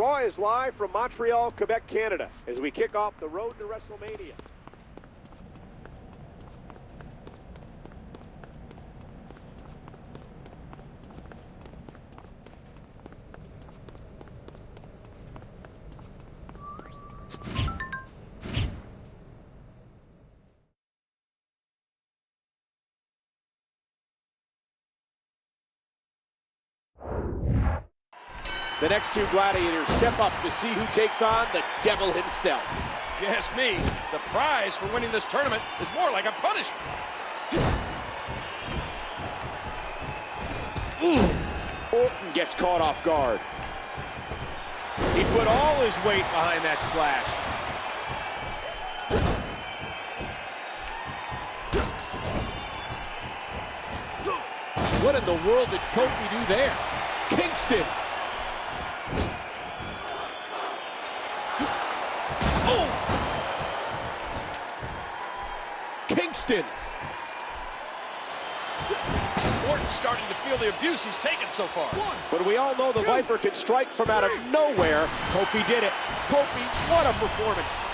Raw is live from Montreal, Quebec, Canada, as we kick off the road to Wrestlemania. The next two gladiators step up to see who takes on the devil himself. If you ask me, the prize for winning this tournament is more like a punishment. Ooh. Orton gets caught off guard. He put all his weight behind that splash. What in the world did Kofi do there? Kingston. Oh! Kingston. Orton's starting to feel the abuse he's taken so far. But we all know the Viper can strike from out of nowhere. Kofi did it. Kofi, what a performance.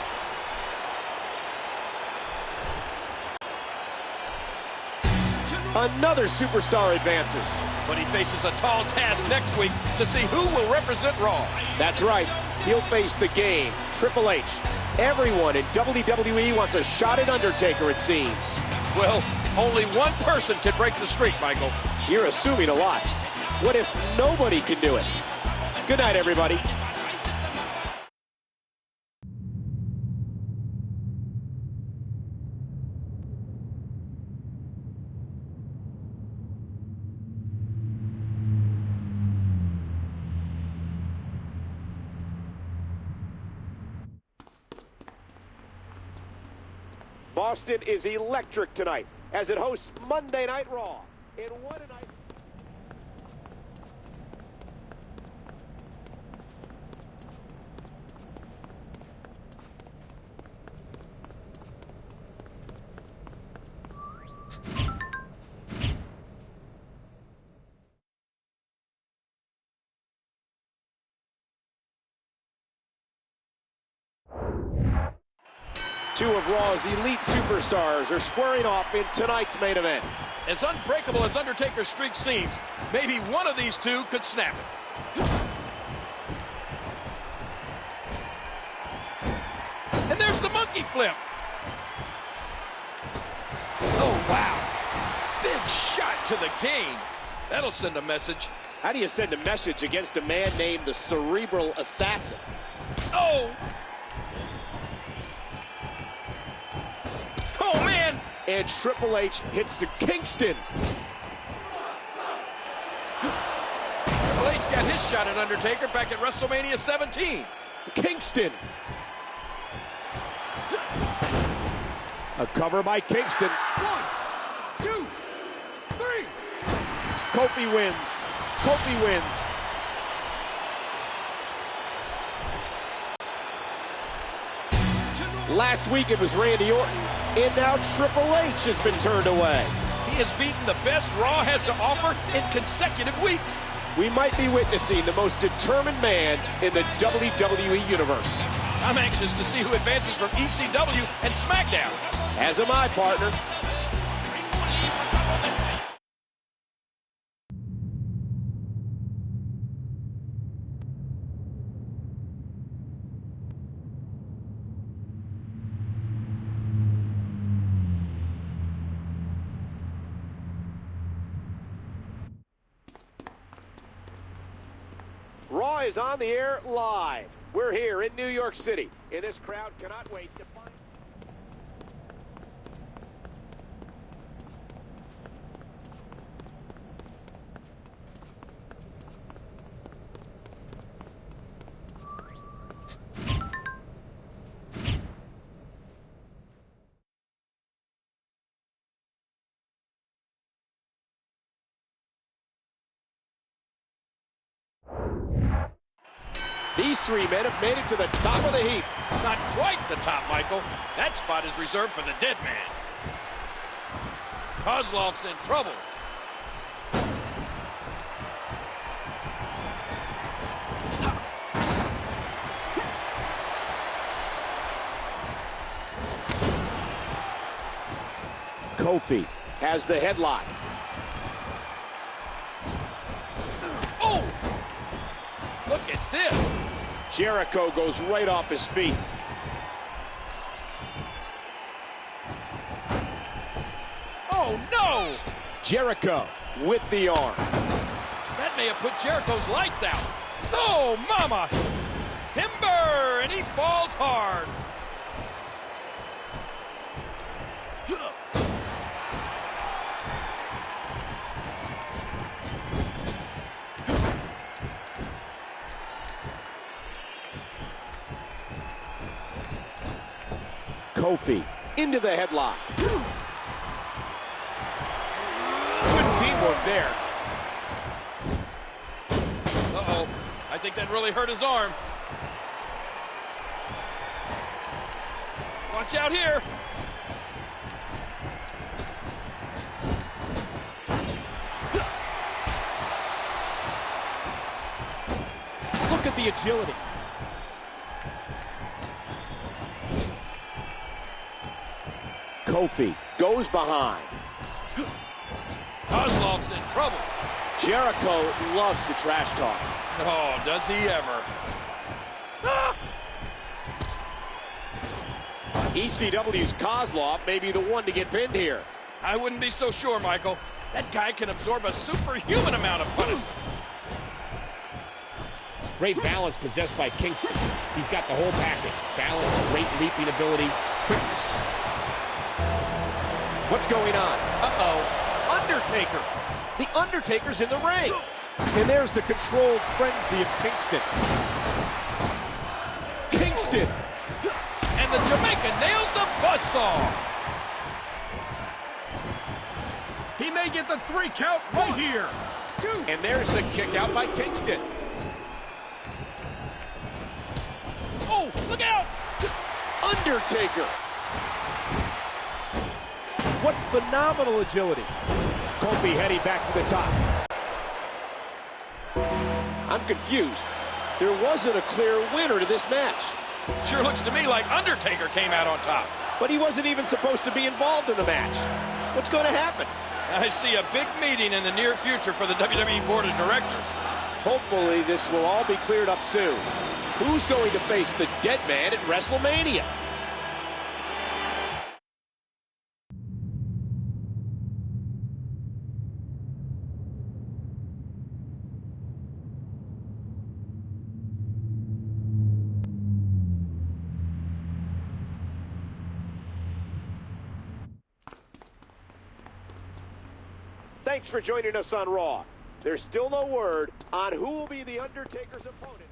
Another superstar advances. But he faces a tall task next week to see who will represent Raw. That's right. He'll face the Game, Triple H. Everyone in WWE wants a shot at Undertaker, it seems. Well, only one person can break the streak, Michael. You're assuming a lot. What if nobody can do it? Good night, everybody. Boston is electric tonight as it hosts Monday Night Raw. And what a night. Two of Raw's elite superstars are squaring off in tonight's main event. As unbreakable as Undertaker's streak seems, maybe one of these two could snap it. And there's the monkey flip. Oh, wow. Big shot to the Game. That'll send a message. How do you send a message against a man named the Cerebral Assassin? Oh! Oh, man! And Triple H hits the Kingston. Triple H got his shot at Undertaker back at WrestleMania 17. Kingston. A cover by Kingston. 1, 2, 3. Kofi wins. Kofi wins. Last week it was Randy Orton, and now Triple H has been turned away. He has beaten the best Raw has to offer in consecutive weeks. We might be witnessing the most determined man in the WWE Universe. I'm anxious to see who advances from ECW and Smackdown. As am I, partner. Raw is on the air live. We're here in New York City, and this crowd cannot wait to find... These three men have made it to the top of the heap. Not quite the top, Michael. That spot is reserved for the dead man. Kozlov's in trouble. Kofi has the headlock. Oh! Look at this. Jericho goes right off his feet. Oh, no! Jericho with the arm. That may have put Jericho's lights out. Oh, mama! Timber, and he falls hard. Kofi into the headlock. Good teamwork there. Uh-oh. I think that really hurt his arm. Watch out here. Look at the agility. Kofi goes behind. Kozlov's in trouble. Jericho loves to trash talk. Oh, does he ever. Ah! ECW's Kozlov may be the one to get pinned here. I wouldn't be so sure, Michael. That guy can absorb a superhuman amount of punishment. Great balance possessed by Kingston. He's got the whole package. Balance, great leaping ability, quickness. What's going on? Uh-oh. Undertaker. The Undertaker's in the ring. And there's the controlled frenzy of Kingston. Kingston. And the Jamaican nails the buzzsaw. He may get the 3 count right here. 2. And there's the kick out by Kingston. Oh, look out! Undertaker. What phenomenal agility. Kofi heading back to the top. I'm confused. There wasn't a clear winner to this match. Sure looks to me like Undertaker came out on top. But he wasn't even supposed to be involved in the match. What's going to happen? I see a big meeting in the near future for the WWE Board of Directors. Hopefully this will all be cleared up soon. Who's going to face the dead man at WrestleMania? Thanks for joining us on Raw. There's still no word on who will be the Undertaker's opponent.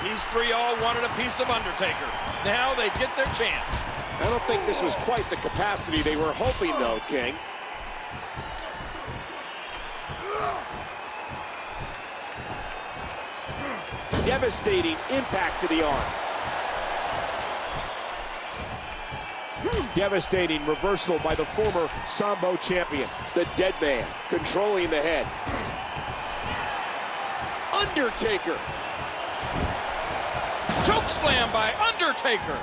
These three all wanted a piece of Undertaker. Now they get their chance. I don't think this was quite the capacity they were hoping, though, King. Devastating impact to the arm. Devastating reversal by the former Sambo champion, the Dead Man, controlling the head. Undertaker. Choke slam by Undertaker.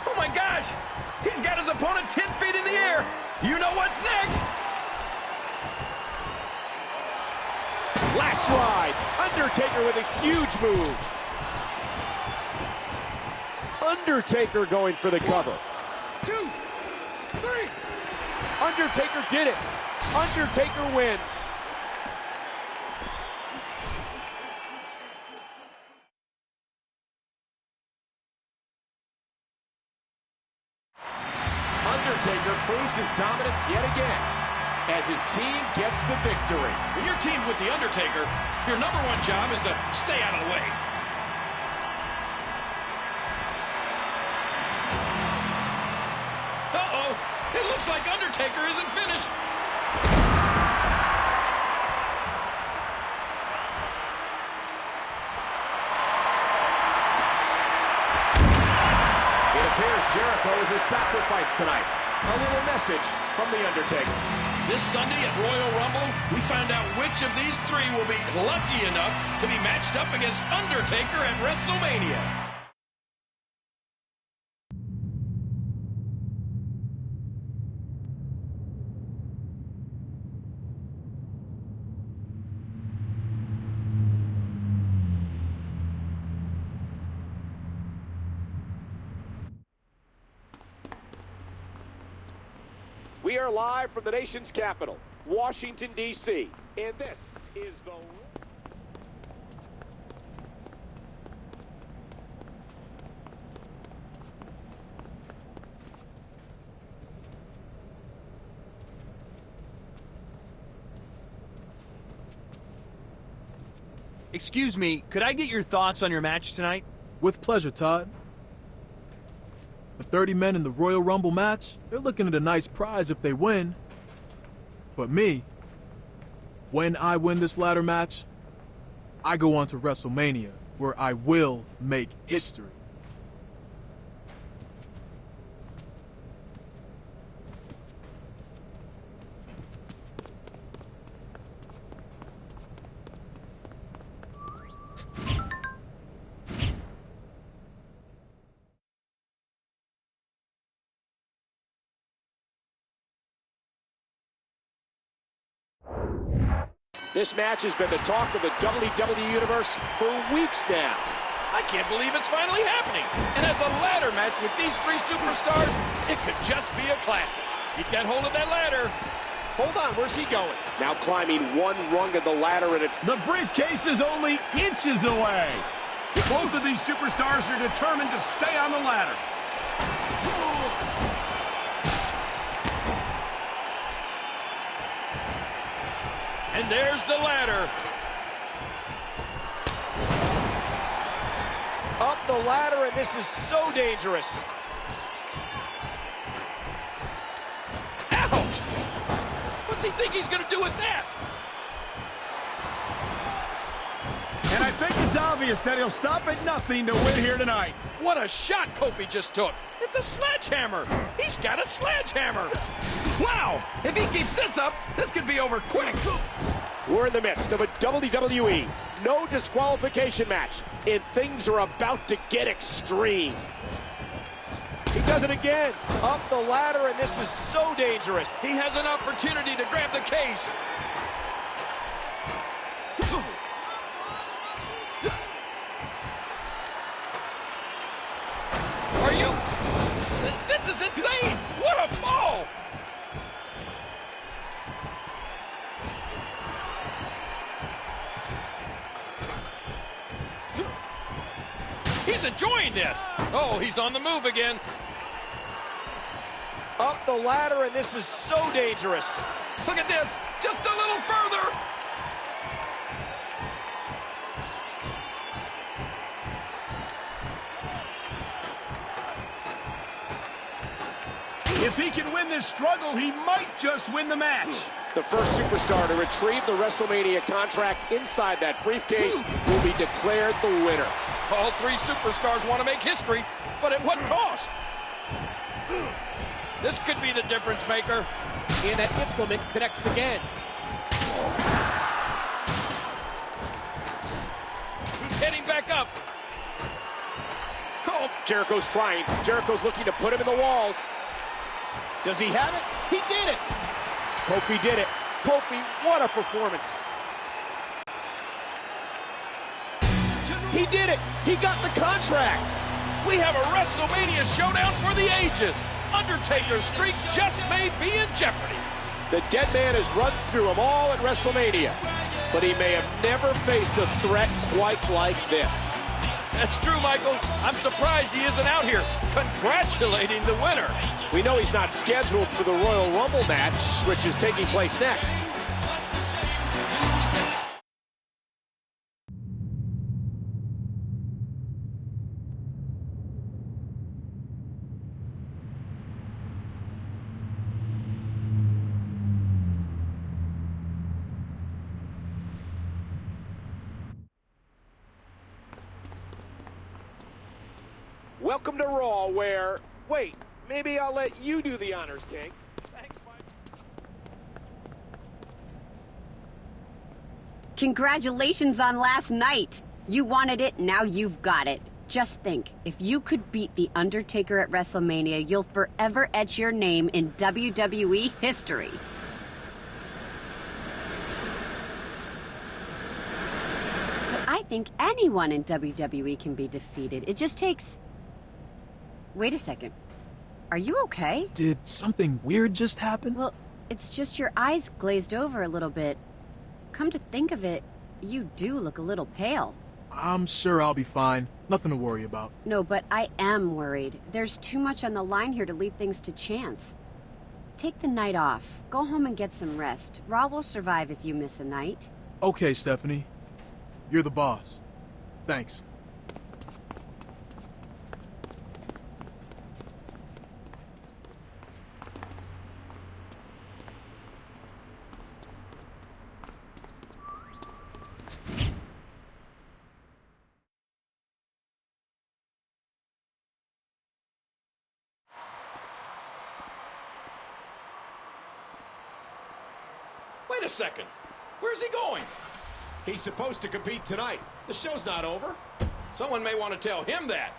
Oh my gosh, he's got his opponent 10 feet in the air. You know what's next. Last ride. Undertaker with a huge move. Undertaker going for the cover. 2, 3. Undertaker did it. Undertaker wins. Undertaker proves his dominance yet again as his team gets the victory. When you're teamed with The Undertaker, your #1 job is to stay out of the way. Uh-oh, it looks like Undertaker isn't finished. was his sacrifice tonight. A little message from The Undertaker. This Sunday at Royal Rumble, we find out which of these three will be lucky enough to be matched up against Undertaker at WrestleMania. We are live from the nation's capital, Washington, D.C., and this is the... Excuse me, could I get your thoughts on your match tonight? With pleasure, Todd. The 30 men in the Royal Rumble match, they're looking at a nice prize if they win. But me, when I win this ladder match, I go on to WrestleMania, where I will make history. This match has been the talk of the WWE Universe for weeks now. I can't believe it's finally happening. And as a ladder match with these three superstars, it could just be a classic. He's got hold of that ladder. Hold on, where's he going? Now climbing one rung of the ladder, and it's... The briefcase is only inches away. Both of these superstars are determined to stay on the ladder. And there's the ladder. Up the ladder, and this is so dangerous. Ouch! What's he think he's going to do with that? And I think it's obvious that he'll stop at nothing to win here tonight. What a shot Kofi just took. It's a sledgehammer. He's got a sledgehammer. Wow! If he keeps this up, this could be over quick. We're in the midst of a WWE no disqualification match, and things are about to get extreme. He does it again. Up the ladder, and this is so dangerous. He has an opportunity to grab the case. Are you... This is insane! What a fall! He's enjoying this. Oh, he's on the move again. Up the ladder, and this is so dangerous. Look at this. Just a little further. If he can win this struggle, he might just win the match. The first superstar to retrieve the WrestleMania contract inside that briefcase will be declared the winner. All three superstars want to make history, but at what cost? This could be the difference maker. And that implement connects again. He's heading back up. Oh, Jericho's trying. Jericho's looking to put him in the walls. Does he have it? He did it! Kofi did it. Kofi, what a performance. He did it! He got the contract! we have a WrestleMania showdown for the ages. Undertaker's streak just may be in jeopardy. The dead man has run through them all at WrestleMania, but he may have never faced a threat quite like this. That's true, Michael. I'm surprised he isn't out here congratulating the winner. We know he's not scheduled for the Royal Rumble match, which is taking place next. Welcome to Raw, where... Wait, Maybe I'll let you do the honors, King. Thanks, Mike. Congratulations on last night. You wanted it, now you've got it. Just think, if you could beat The Undertaker at WrestleMania, you'll forever etch your name in WWE history. But I think anyone in WWE can be defeated. It just takes... Wait a second. Are you okay? Did something weird just happen? Well, it's just your eyes glazed over a little bit. Come to think of it, you do look a little pale. I'm sure I'll be fine. Nothing to worry about. No, but I am worried. There's too much on the line here to leave things to chance. Take the night off. Go home and get some rest. Raw will survive if you miss a night. Okay, Stephanie. You're the boss. Thanks. Wait a second. Where's he going? He's supposed to compete tonight. The show's not over. Someone may want to tell him that.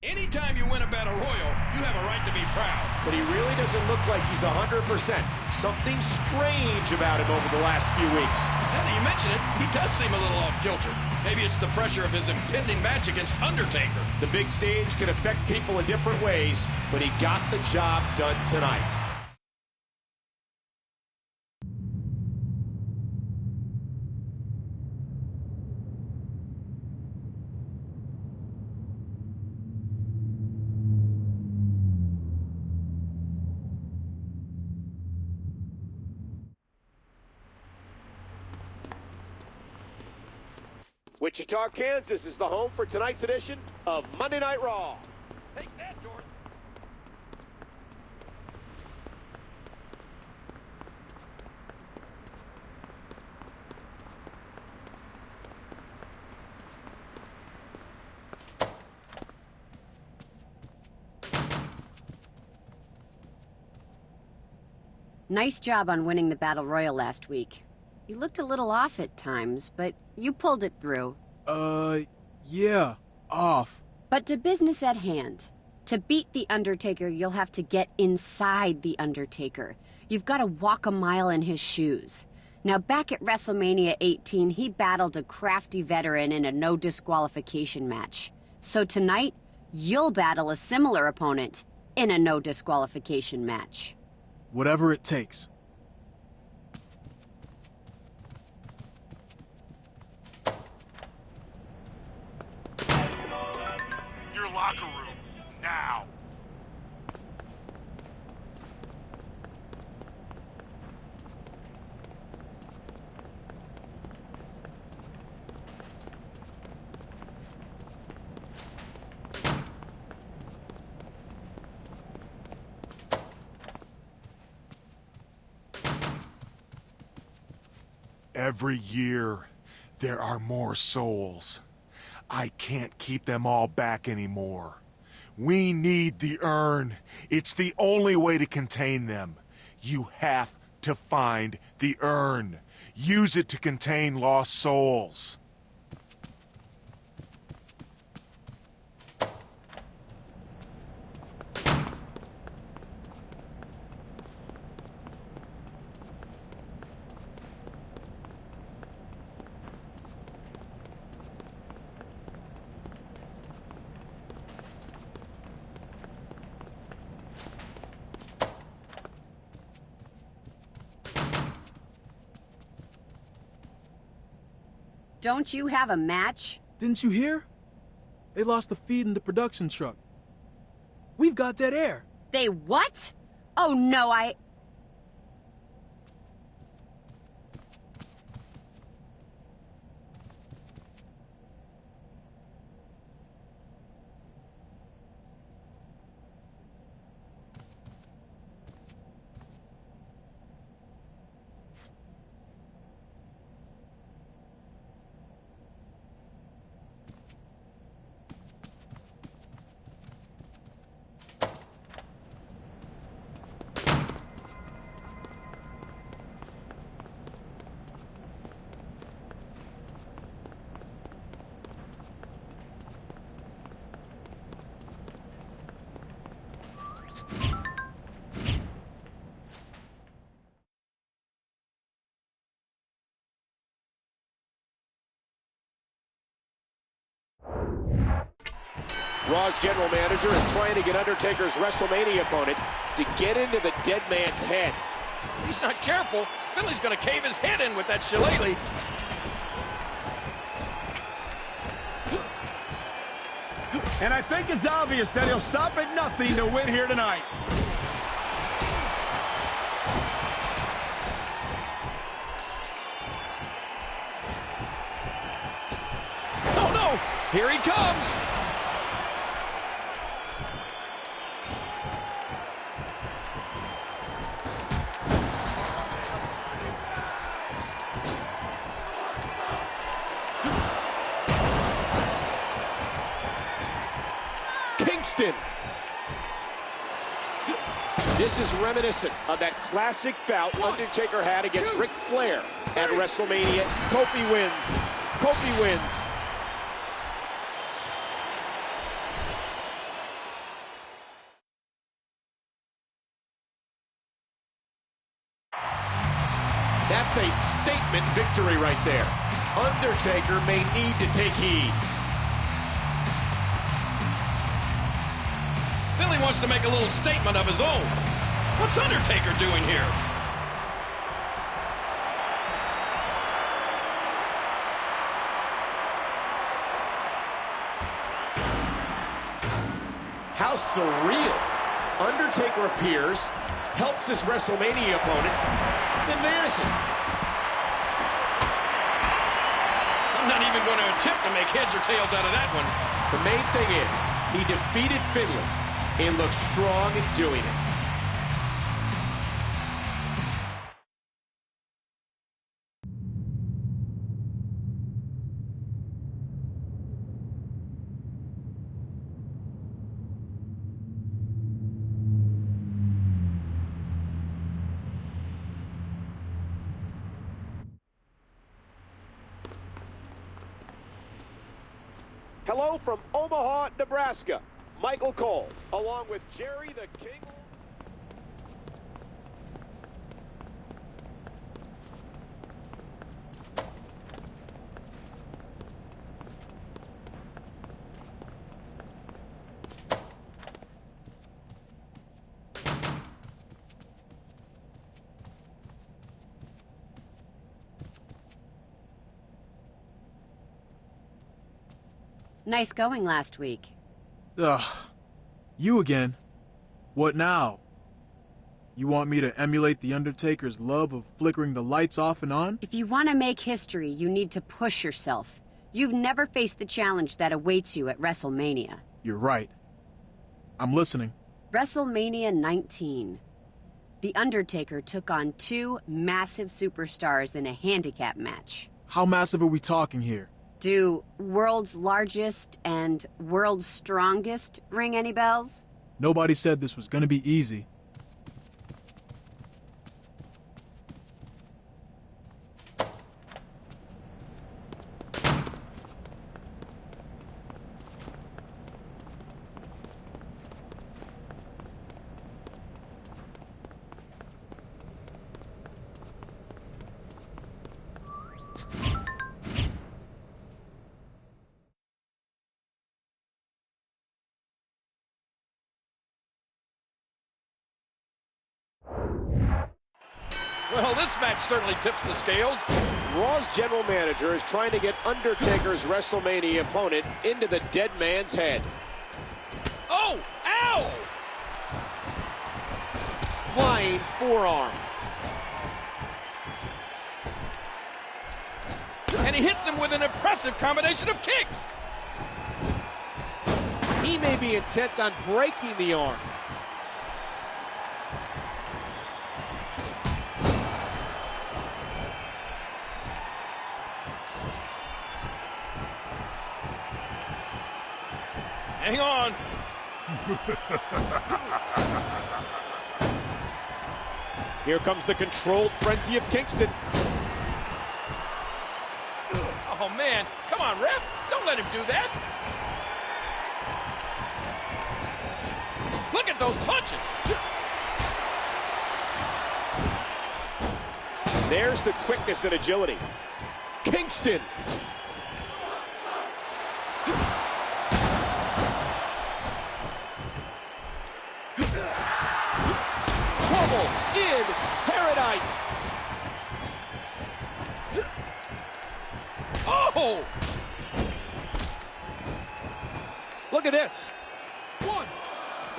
Anytime you win a battle royal, you have a right to be proud. But he really doesn't look like he's 100%. Something strange about him over the last few weeks. Now that you mention it, he does seem a little off kilter. Maybe it's the pressure of his impending match against Undertaker. The big stage can affect people in different ways, but he got the job done tonight. Wichita, Kansas is the home for tonight's edition of Monday Night Raw. Take that, Jordan. Nice job on winning the Battle Royal last week. You looked a little off at times, but you pulled it through. Yeah, off. But to business at hand. To beat The Undertaker, you'll have to get inside The Undertaker. You've got to walk a mile in his shoes. Now, back at WrestleMania 18, he battled a crafty veteran in a no disqualification match. So tonight, you'll battle a similar opponent in a no disqualification match. Whatever it takes. Your locker room, now. Every year, there are more souls. I can't keep them all back anymore. We need the urn. It's the only way to contain them. You have to find the urn. Use it to contain lost souls. Don't you have a match? Didn't you hear? They lost the feed in the production truck. We've got dead air. They what? Oh no, Raw's general manager is trying to get Undertaker's WrestleMania opponent to get into the dead man's head. If he's not careful, Billy's gonna cave his head in with that shillelagh. And I think it's obvious that he'll stop at nothing to win here tonight. Oh no! Here he comes! Kingston. This is reminiscent of that classic bout Undertaker had against Ric Flair at WrestleMania. Kofi wins. Kofi wins. That's a statement victory right there. Undertaker may need to take heed. Philly wants to make a little statement of his own. What's Undertaker doing here? How surreal. Undertaker appears, helps his WrestleMania opponent, then vanishes. I'm not even going to attempt to make heads or tails out of that one. The main thing is, he defeated Finley and looks strong in doing it. Hello from Omaha, Nebraska. Michael Cole, along with Jerry the King. Nice going last week. Ugh. You again. What now? You want me to emulate The Undertaker's love of flickering the lights off and on? If you want to make history, you need to push yourself. You've never faced the challenge that awaits you at WrestleMania. You're right. I'm listening. WrestleMania 19. The Undertaker took on two massive superstars in a handicap match. How massive are we talking here? Do world's largest and world's strongest ring any bells? Nobody said this was gonna be easy. Well, this match certainly tips the scales. Raw's general manager is trying to get Undertaker's WrestleMania opponent into the dead man's head. Oh, ow! Flying forearm. And he hits him with an impressive combination of kicks. He may be intent on breaking the arm. Hang on. Here comes the controlled frenzy of Kingston. Oh, man. Come on, ref. Don't let him do that. Look at those punches. There's the quickness and agility. Kingston. Trouble in paradise. Oh! Look at this. 1,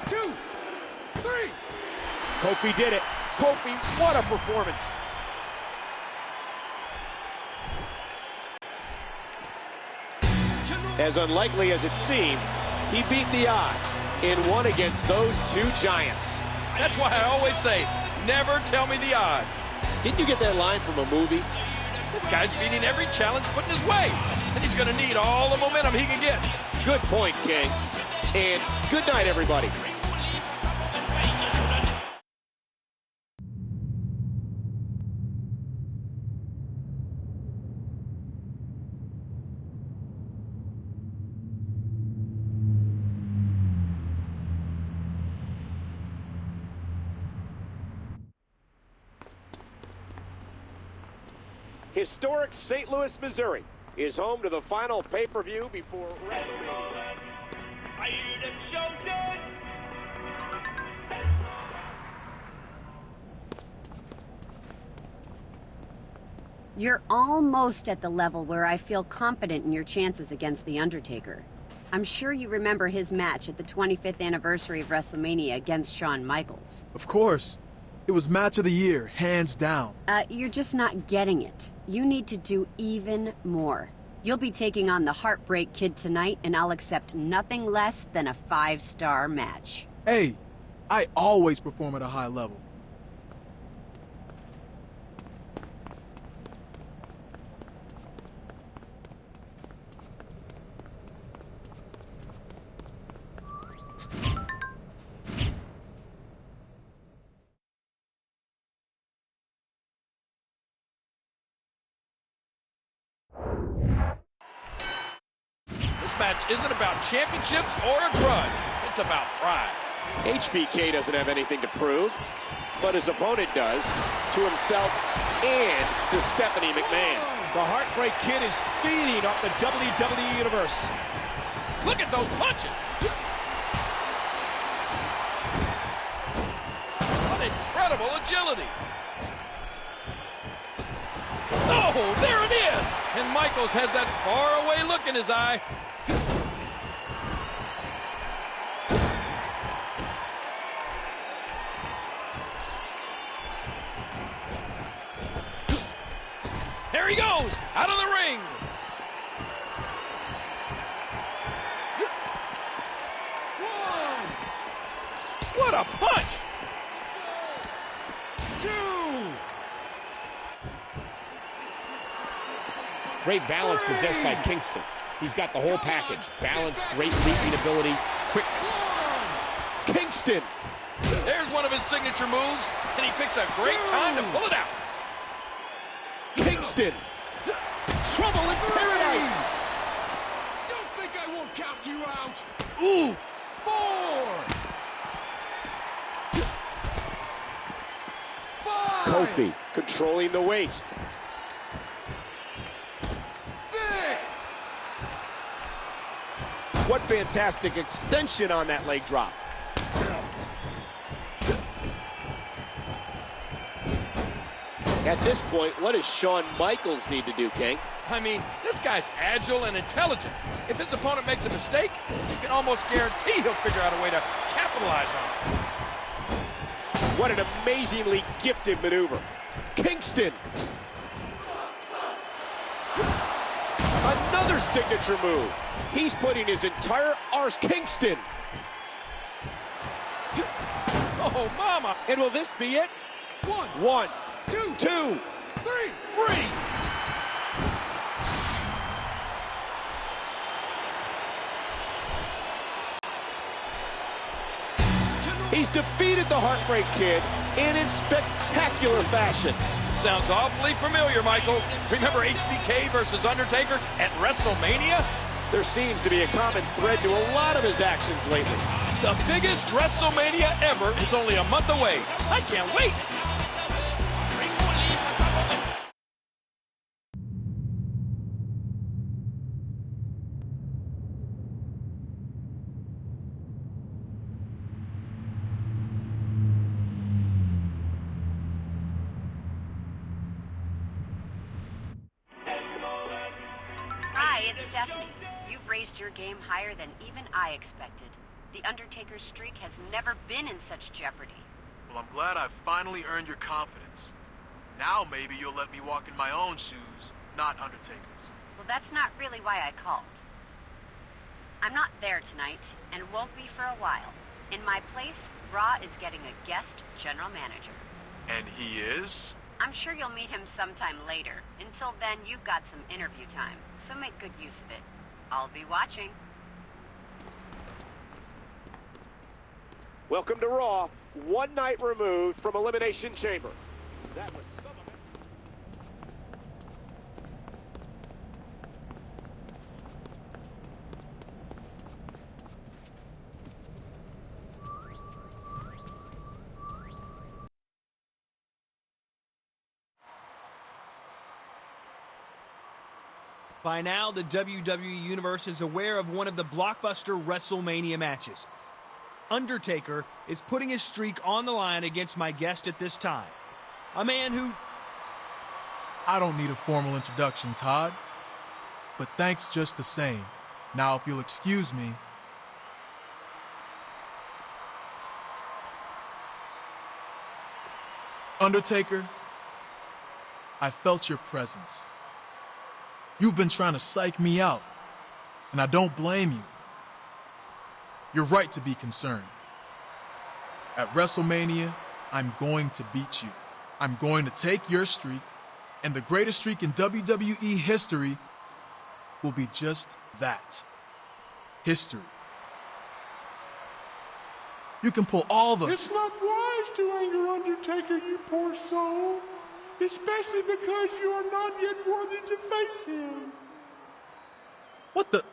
2, 3. Kofi did it. Kofi, what a performance. As unlikely as it seemed, he beat the odds and won against those two giants. That's why I always say, never tell me the odds. Didn't you get that line from a movie? This guy's beating every challenge put in his way, and he's going to need all the momentum he can get. Good point, King. And good night, everybody. Historic St. Louis, Missouri is home to the final pay-per-view before WrestleMania. Are you the chosen? You're almost at the level where I feel confident in your chances against The Undertaker. I'm sure you remember his match at the 25th anniversary of WrestleMania against Shawn Michaels. Of course. It was match of the year, hands down. You're just not getting it. You need to do even more. You'll be taking on the Heartbreak Kid tonight, and I'll accept nothing less than a 5-star match. Hey, I always perform at a high level. This match isn't about championships or a grudge. It's about pride. HBK doesn't have anything to prove, but his opponent does, to himself and to Stephanie McMahon. The Heartbreak Kid is feeding off the WWE Universe. Look at those punches. What incredible agility. Oh, there it is. And Michaels has that faraway look in his eye. There he goes, out of the ring. One. What a punch. Two. Great balance possessed by Kingston. He's got the whole package. Balance, great leaping ability, quickness. Kingston! There's one of his signature moves, and he picks a great time to pull it out. Kingston! Trouble in paradise! Don't think I won't count you out. Ooh! 4. 5. Kofi controlling the waist. 6. What fantastic extension on that leg drop. At this point, what does Shawn Michaels need to do, King? I mean, this guy's agile and intelligent. If his opponent makes a mistake, you can almost guarantee he'll figure out a way to capitalize on it. What an amazingly gifted maneuver. Kingston! Another signature move. He's putting his entire arse. Kingston! Oh, mama! And will this be it? 1, 2, 3. He's defeated the Heartbreak Kid and in spectacular fashion. Sounds awfully familiar, Michael. Remember HBK versus Undertaker at WrestleMania? There seems to be a common thread to a lot of his actions lately. The biggest WrestleMania ever is only a month away. I can't wait. Hi, it's Stephanie. You've raised your game higher than even I expected. The Undertaker's streak has never been in such jeopardy. Well, I'm glad I've finally earned your confidence. Now maybe you'll let me walk in my own shoes, not Undertaker's. Well, that's not really why I called. I'm not there tonight, and won't be for a while. In my place, Raw is getting a guest general manager. And he is? I'm sure you'll meet him sometime later. Until then, you've got some interview time, so make good use of it. I'll be watching. Welcome to Raw, one night removed from Elimination Chamber. That was some of it. By now, the WWE Universe is aware of one of the blockbuster WrestleMania matches. Undertaker is putting his streak on the line against my guest at this time. A man who... I don't need a formal introduction, Todd. But thanks just the same. Now, if you'll excuse me... Undertaker, I felt your presence. You've been trying to psych me out, and I don't blame you. You're right to be concerned. At WrestleMania, I'm going to beat you. I'm going to take your streak, and the greatest streak in WWE history will be just that. History. You can pull all the... It's not wise to anger Undertaker, you poor soul. Especially because you are not yet worthy to face him. What the...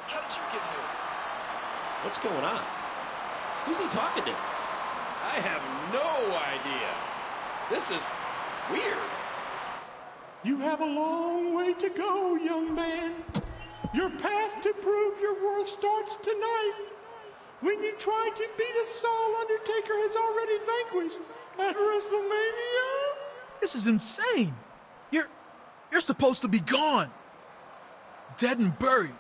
How did you get here? What's going on? Who's he talking to? I have no idea. This is weird. You have a long way to go, young man. Your path to prove your worth starts tonight. When you try to beat a soul Undertaker has already vanquished at WrestleMania. This is insane. You're supposed to be gone. Dead and buried.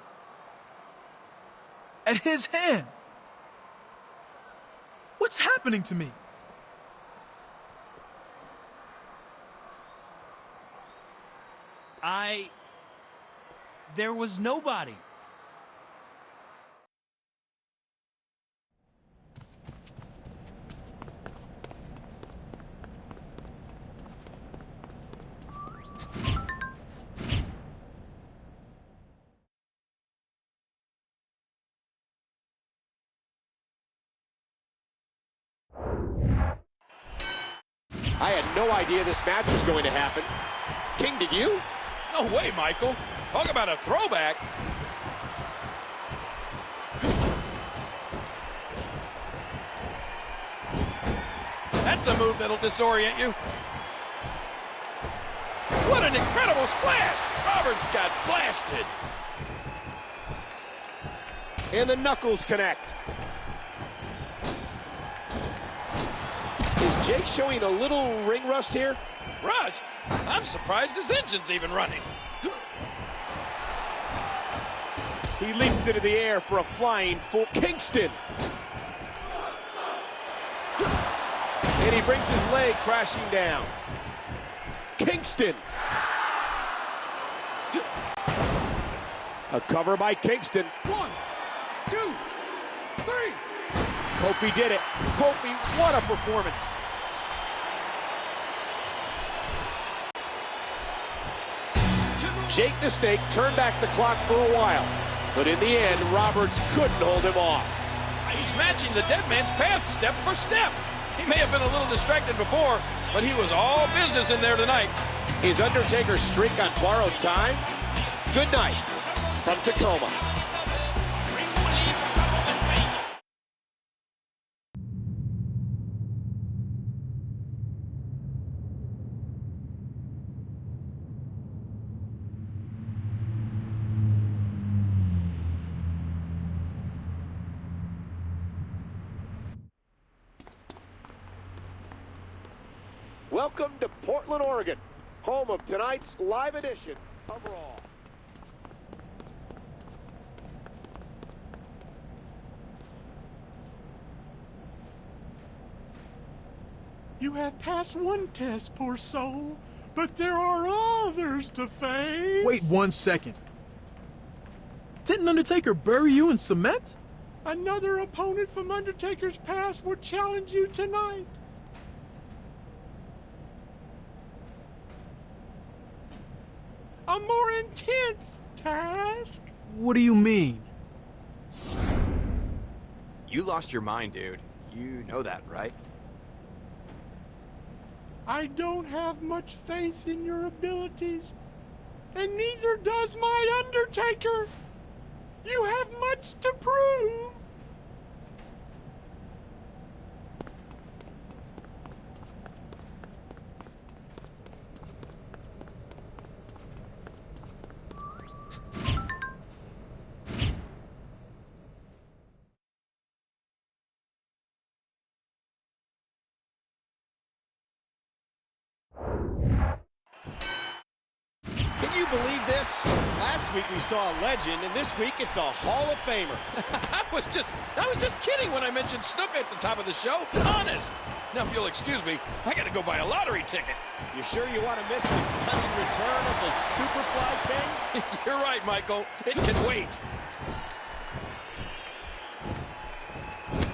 At his hand. What's happening to me? There was nobody. I had no idea this match was going to happen. King, did you? No way, Michael. Talk about a throwback. That's a move that'll disorient you. What an incredible splash! Roberts got blasted. And the knuckles connect. Is Jake showing a little ring rust here? Rust? I'm surprised his engine's even running. He leaps into the air for a flying full Kingston. And he brings his leg crashing down. Kingston. A cover by Kingston. 1, 2, 3. Kofi did it. Kofi, what a performance. Jake the Snake turned back the clock for a while, but in the end, Roberts couldn't hold him off. He's matching the dead man's path step for step. He may have been a little distracted before, but he was all business in there tonight. Is Undertaker's streak on borrowed time? Good night from Tacoma. Welcome to Portland, Oregon, home of tonight's live edition of Raw. You have passed one test, poor soul, but there are others to face. Wait 1 second. Didn't Undertaker bury you in cement? Another opponent from Undertaker's past will challenge you tonight. A more intense task. What do you mean? You lost your mind, dude. You know that, right? I don't have much faith in your abilities, and neither does my Undertaker. You have much to prove. believe this? Last week we saw a legend, and this week it's a Hall of Famer. I was just kidding when I mentioned Snuka at the top of the show. Honest. Now, if you'll excuse me, I got to go buy a lottery ticket. You sure you want to miss the stunning return of the Superfly King? You're right, Michael. It can wait.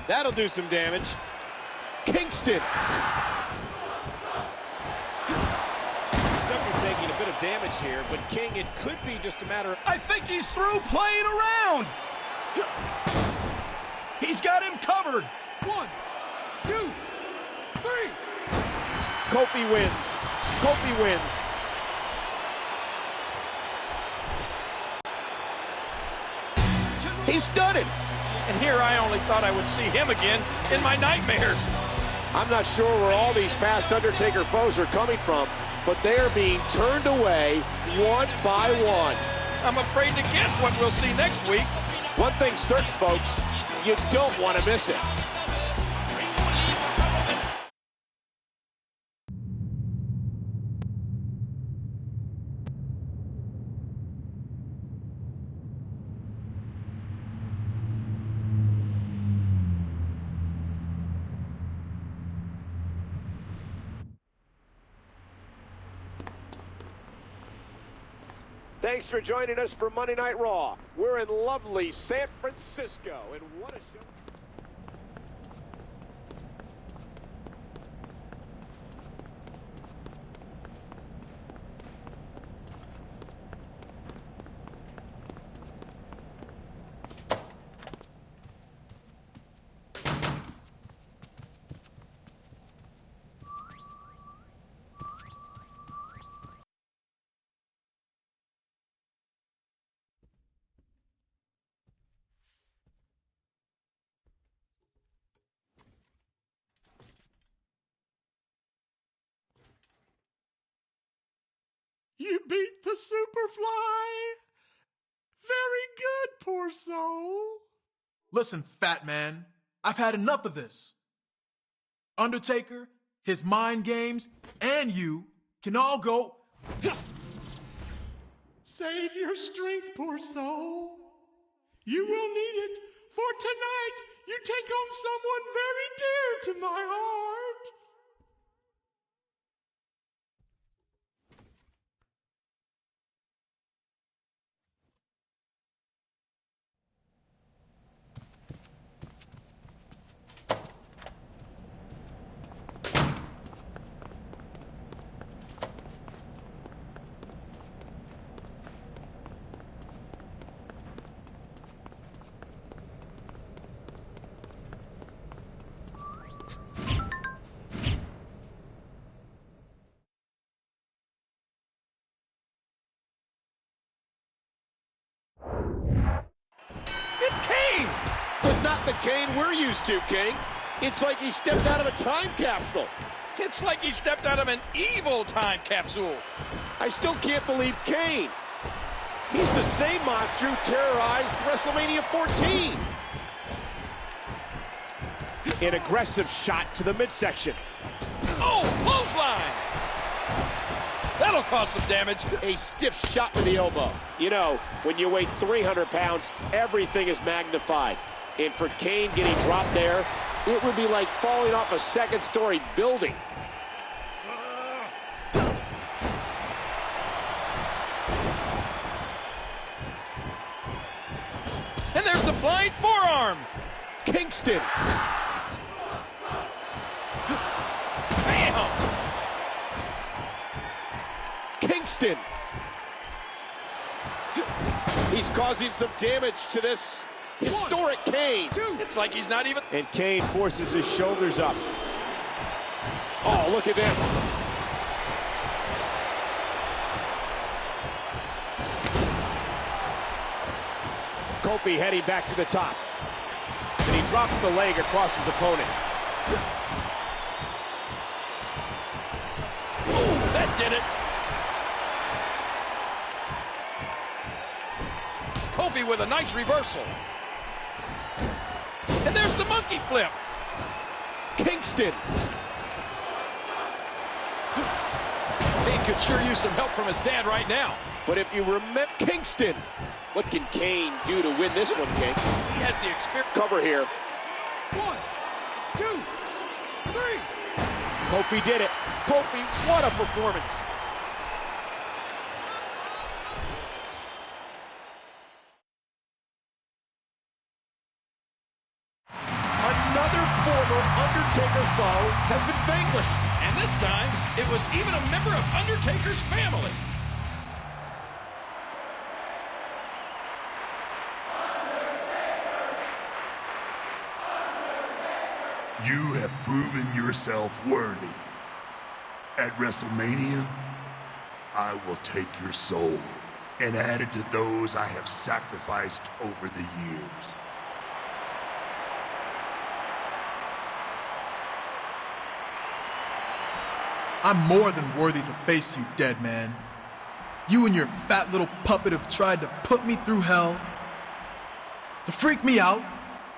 That'll do some damage. Kingston. Snuka taking a bit of damage here, but King, it could be just a matter of... I think he's through playing around. He's got him covered. 1, 2, 3. Kofi wins. Kofi wins. He's done it. And here I only thought I would see him again in my nightmares. I'm not sure where all these past Undertaker foes are coming from, but they're being turned away one by one. I'm afraid to guess what we'll see next week. One thing's certain, folks, you don't want to miss it. Thanks for joining us for Monday Night Raw. We're in lovely San Francisco, and what a show. You beat the Superfly. Very good, poor soul. Listen, fat man, I've had enough of this. Undertaker, his mind games, and you can all go... Save your strength, poor soul. You will need it, for tonight you take on someone very dear to my heart. It's Kane! But not the Kane we're used to, King. It's like he stepped out of a time capsule. It's like he stepped out of an evil time capsule. I still can't believe Kane. He's the same monster who terrorized WrestleMania 14. An aggressive shot to the midsection. Oh, clothesline! That'll cause some damage. A stiff shot to the elbow. You know, when you weigh 300 pounds, everything is magnified. And for Kane getting dropped there, it would be like falling off a second-story building. And there's the flying forearm. Kingston. Bam! Kingston. He's causing some damage to this historic Kane. It's like he's not even... And Kane forces his shoulders up. Oh, look at this. Kofi heading back to the top. And he drops the leg across his opponent. Ooh, that did it. Kofi with a nice reversal. And there's the monkey flip. Kingston. Kane could sure use some help from his dad right now. But if you remember Kingston, what can Kane do to win this one, King? He has the experience. Cover here. 1, 2, 3. Kofi did it. Kofi, what a performance. Another former Undertaker foe has been vanquished. And this time, it was even a member of Undertaker's family. You have proven yourself worthy. At WrestleMania, I will take your soul and add it to those I have sacrificed over the years. I'm more than worthy to face you, dead man. You and your fat little puppet have tried to put me through hell, to freak me out,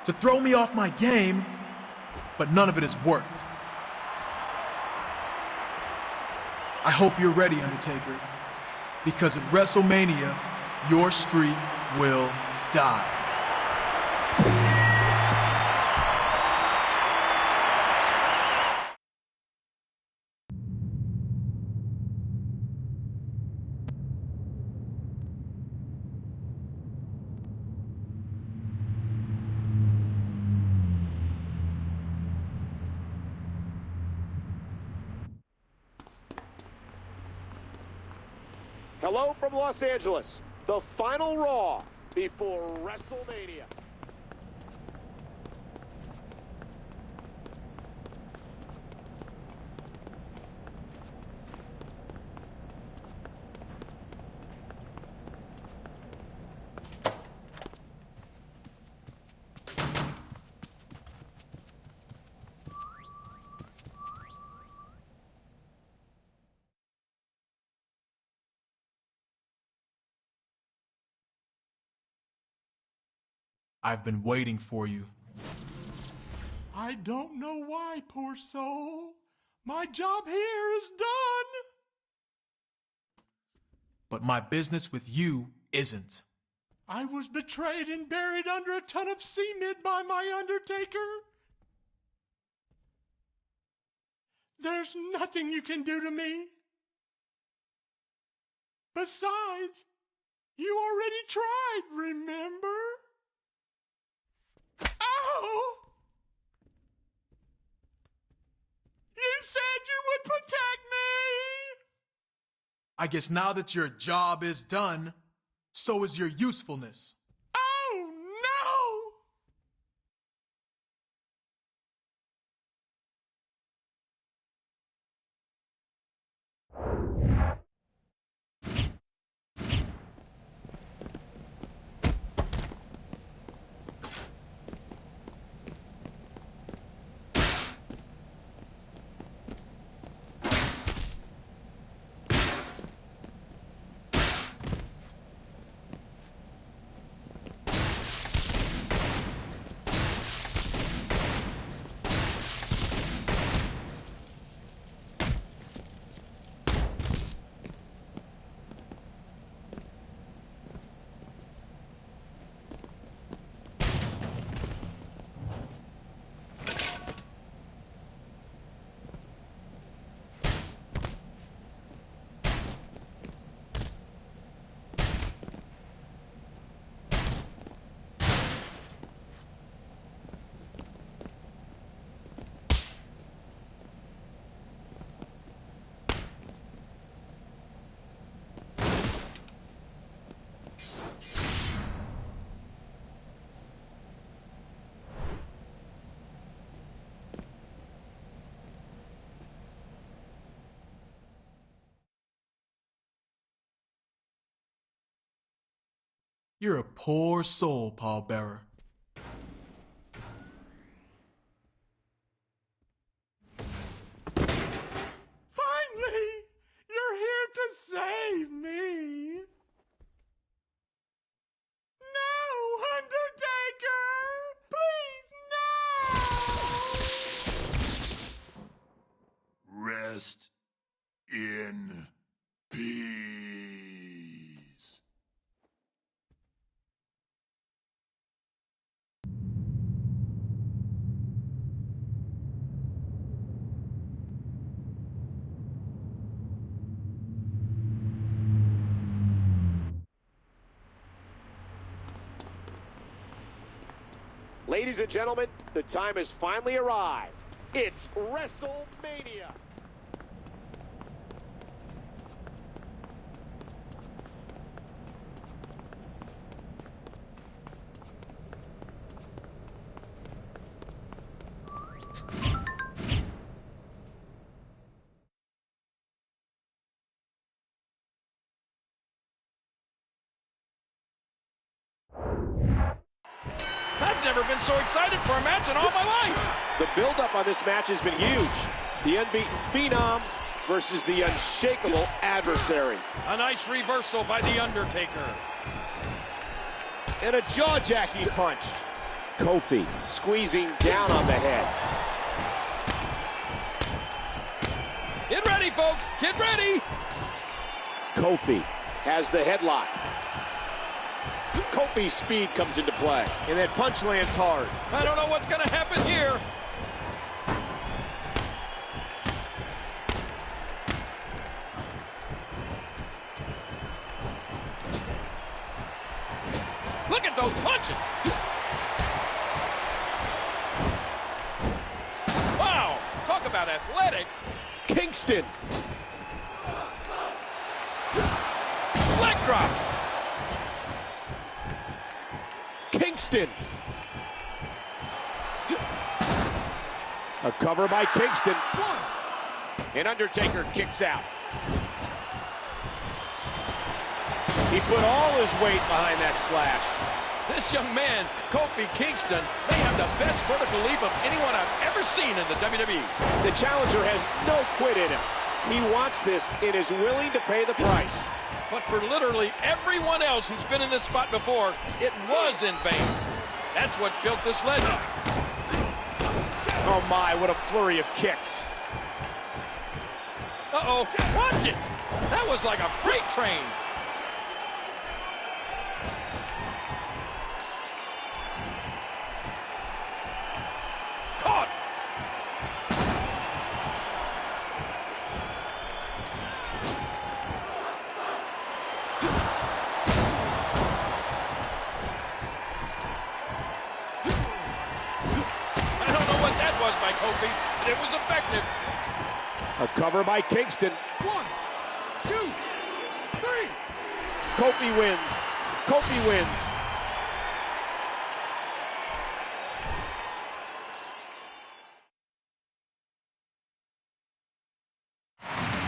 to throw me off my game, but none of it has worked. I hope you're ready, Undertaker, because at WrestleMania, your streak will die. Hello from Los Angeles, the final Raw before WrestleMania. I've been waiting for you. I don't know why, poor soul. My job here is done. But my business with you isn't. I was betrayed and buried under a ton of cement by my Undertaker. There's nothing you can do to me. Besides, you already tried, remember? Ow! You said you would protect me! I guess now that your job is done, so is your usefulness. Oh, no! You're a poor soul, pallbearer. Finally! You're here to save me! No, Undertaker! Please, no! Rest in peace. Ladies and gentlemen, the time has finally arrived. It's WrestleMania. I've never been so excited for a match in all my life. The build-up on this match has been huge. The unbeaten Phenom versus the unshakable adversary. A nice reversal by The Undertaker. And a jaw-jacking punch. Kofi squeezing down on the head. Get ready, folks. Get ready. Kofi has the headlock. Kofi's speed comes into play. And that punch lands hard. I don't know what's going to happen here. Look at those punches. Wow, talk about athletic. Kingston. Leg drop. Kingston. A cover by Kingston. And Undertaker kicks out. He put all his weight behind that splash. This young man, Kofi Kingston, may have the best vertical leap of anyone I've ever seen in the WWE. The challenger has no quit in him. He wants this and is willing to pay the price. But for literally everyone else who's been in this spot before, it was in vain. That's what built this legend. Oh my, what a flurry of kicks. Uh-oh, watch it! That was like a freight train. Caught! I don't know what that was by Kofi, but it was effective. A cover by Kingston. 1, 2, 3. Kofi wins. Kofi wins.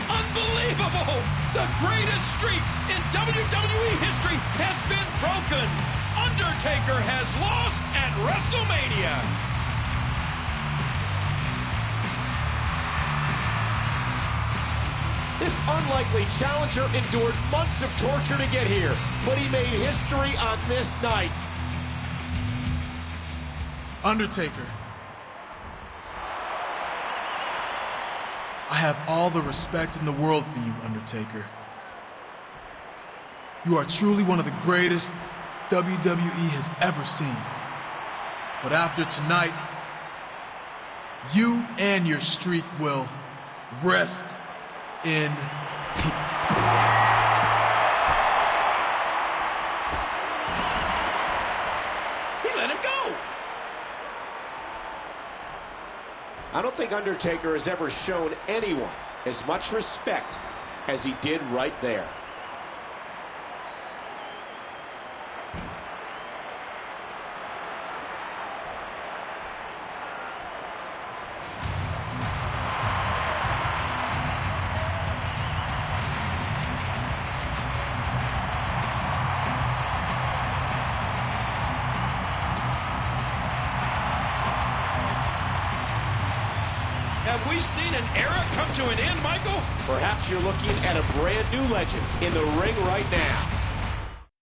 Unbelievable! The greatest streak in WWE history has been broken. Undertaker has lost at WrestleMania. This unlikely challenger endured months of torture to get here, but he made history on this night. Undertaker. I have all the respect in the world for you, Undertaker. You are truly one of the greatest WWE has ever seen. But after tonight, you and your streak will rest in peace. He let him go. I don't think Undertaker has ever shown anyone as much respect as he did right there. Have we seen an era come to an end, Michael? Perhaps you're looking at a brand new legend in the ring right now.